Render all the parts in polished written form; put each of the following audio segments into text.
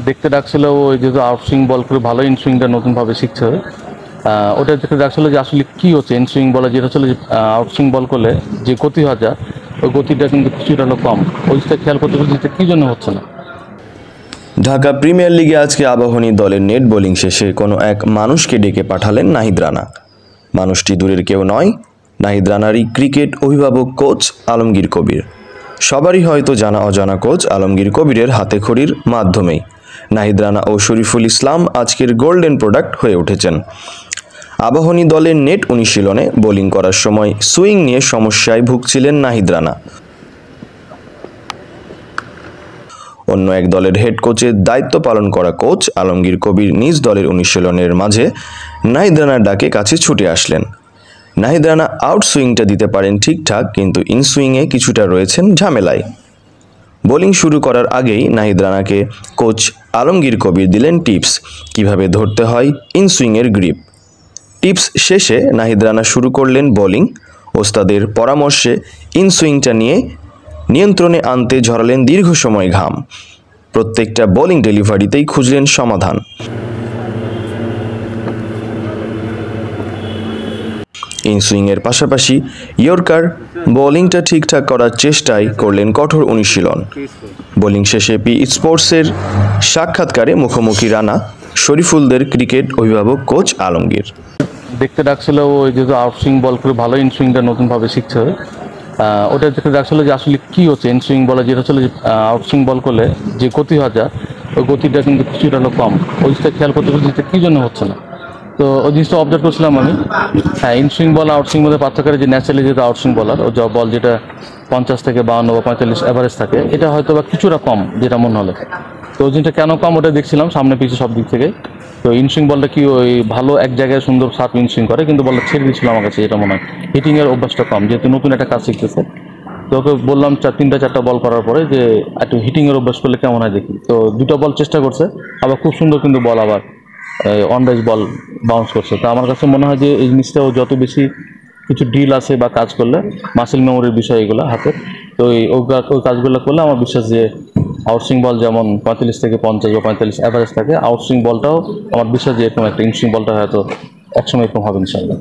দেখতে ডাকছিল ওই যেহেতু আউটসুইং বল করে ভালো ইনসুইংটা নতুনভাবে শিখছে। ওটা দেখতে ডাকছিল যে আসলে কী হচ্ছে ইনসুইং বলে, যেটা হচ্ছে আউটসুইং বল করলে যে গতি হয় যা, ওই গতিটা কিন্তু কিছুটা হলো কম। ওই জিনিসটা খেয়াল করতে পারছি যে কী জন্য হচ্ছে না। ঢাকা প্রিমিয়ার লিগে আজকে আবাহনী দলের নেট বোলিং শেষে কোনো এক মানুষকে ডেকে পাঠালেন নাহিদ রানা। মানুষটি দূরের কেউ নয়, নাহিদ রানারই ক্রিকেট অভিভাবক কোচ আলমগীর কবির। সবারই হয়তো জানা অজানা কোচ আলমগীর কবিরের হাতেখড়ির মাধ্যমেই নাহিদ রানা ও শরীফুল ইসলাম আজকের গোল্ডেন প্রোডাক্ট হয়ে উঠেছেন। আবাহনী দলের নেট অনুশীলনে বোলিং করার সময় সুইং নিয়ে সমস্যায় ভুগছিলেন নাহিদ রানা। অন্য এক দলের হেড কোচের দায়িত্ব পালন করা কোচ আলমগীর কবির নিজ দলের অনুশীলনের মাঝে নাহিদ রানার ডাকে কাছে ছুটে আসলেন। নাহিদ রানা আউট সুইংটা দিতে পারেন ঠিকঠাক, কিন্তু ইনসুইংয়ে কিছুটা রয়েছেন ঝামেলায়। বোলিং শুরু করার আগেই নাহিদ রানাকে কোচ আলমগীর কবির দিলেন টিপস, কিভাবে ধরতে হয় ইনসুইংয়ের গ্রিপ। টিপস শেষে নাহিদ রানা শুরু করলেন বোলিং। ওস্তাদের পরামর্শে ইনসুইংটা নিয়ে নিয়ন্ত্রণে আনতে ঝরালেন দীর্ঘ সময় ঘাম। প্রত্যেকটা বোলিং ডেলিভারিতেই খুঁজলেন সমাধান। ইনসুইংয়ের পাশাপাশি ইয়র্কার বোলিংটা ঠিকঠাক করার চেষ্টায় করলেন কঠোর অনুশীলন। বোলিং শেষে পি স্পোর্টসের সাক্ষাৎকারে মুখোমুখি রানা শরীফুলদের ক্রিকেট অভিভাবক কোচ আলমগীর। দেখতে ডাকছিল ওই যেহেতু আউটসুইং বল করে ভালো ইনসুইংটা নতুনভাবে শিখছে। ওটা দেখতে ডাকছিল যে আসলে কী হচ্ছে ইনসুইং বলে, যেটা হচ্ছে আউটসুইং বল করলে যে গতি হয় যা, ওই গতিটা কিন্তু কিছুটা হলো কম। ওই জিনিসটা খেয়াল করতে পারছি যে কী জন্য হচ্ছে না। তো ওই জিনিসটা অবজার্ভ করছিলাম আমি। হ্যাঁ, ইনসুইং বল আউটসুইং মধ্যে পার্থক্য যে ন্যাচারালি যেটা আউটসুইং বলার ও বল যেটা 50 থেকে 52 বা 45 অ্যাভারেজ থাকে, এটা হয়তো বা কিছুটা কম যেটা মনে হলে। তো ওই জিনিসটা কেন কম ওটা দেখছিলাম সামনে পিছিয়ে সব দিক থেকে। তো ইনসুইং বলটা কি ওই ভালো এক জায়গায় সুন্দর শার্প ইনসুইং করে, কিন্তু বলটা ছেড়ে দিচ্ছিল আমার কাছে, এটা মনে হয় হিটিংয়ের অভ্যাসটা কম, যেহেতু নতুন একটা কাজ শিখতেছে। তো ওকে বললাম 3-4টা বল করার পরে যে একটু হিটিংয়ের অভ্যাস করলে কেমন হয় দেখি। তো 2টা বল চেষ্টা করছে, আবার খুব সুন্দর কিন্তু বল আবার অন রেঞ্জ বল বাউন্স করছে। তো আমার কাছে মনে হয় যে এই জিনিসটাও যত বেশি কিছু ড্রিল আছে বা কাজ করলে মাসেল মেমোরির বিষয় এগুলো হাতের, তো ওই কাজগুলো করলে আমার বিশ্বাস যে আউটসুইং বল যেমন 45 থেকে 50 বা 45 অ্যাভারেজ থাকে, আউটসুইং বলটাও আমার বিশ্বাস যে এরকম একটা ইনসুইং বলটা হয়তো একসময় এরকম হবে ইনশাআল্লাহ।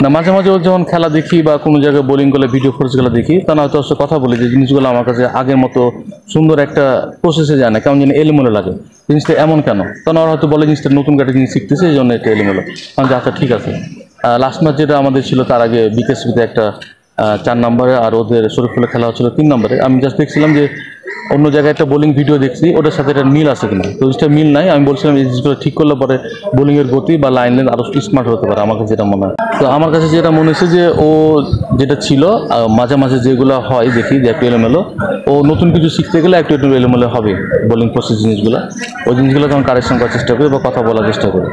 না, মাঝে মাঝে ওর যখন খেলা দেখি বা কোনো জায়গায় বোলিং করলে ভিডিও ফুটেজগুলো দেখি, তখন হয়তো ওর সাথে কথা বলি যে জিনিসগুলো আমার কাছে আগের মতো সুন্দর একটা প্রসেসে যায় না, কেমন যেন এলোমেলো লাগে, জিনিসটা এমন কেন। তখন ওরা হয়তো বলে জিনিসটা নতুন একটা জিনিস শিখতেছে, এই জন্য এটা এলোমেলো। আমি যে আচ্ছা ঠিক আছে। লাস্ট ম্যাচ যেটা আমাদের ছিল তার আগে বিকেএসপিতে একটা 4 নম্বরে আর ওদের শরীফুলের খেলা হচ্ছিল 3 নম্বরে। আমি জাস্ট দেখছিলাম যে অন্য জায়গায় একটা বোলিং ভিডিও দেখছি, ওটার সাথে এটা মিল আছে কিনা। তো জিনিসটা মিল নাই। আমি বলছিলাম এই জিনিসগুলো ঠিক করলে পরে বোলিংয়ের গতি বা লাইন লেন্থ আরও স্মার্ট হতে পারে, আমার কাছে যেটা মনে হয়। তো আমার কাছে যেটা মনে হচ্ছে যে ও যেটা ছিল মাঝে মাঝে যেগুলো হয় দেখি যে একটু এলোমেলো, ও নতুন কিছু শিখতে গেলে একটু একটু এলোমেলো হবে বোলিং প্রসেস জিনিসগুলো। ওই জিনিসগুলো তখন কারেকশন করার চেষ্টা করি বা কথা বলার চেষ্টা করি।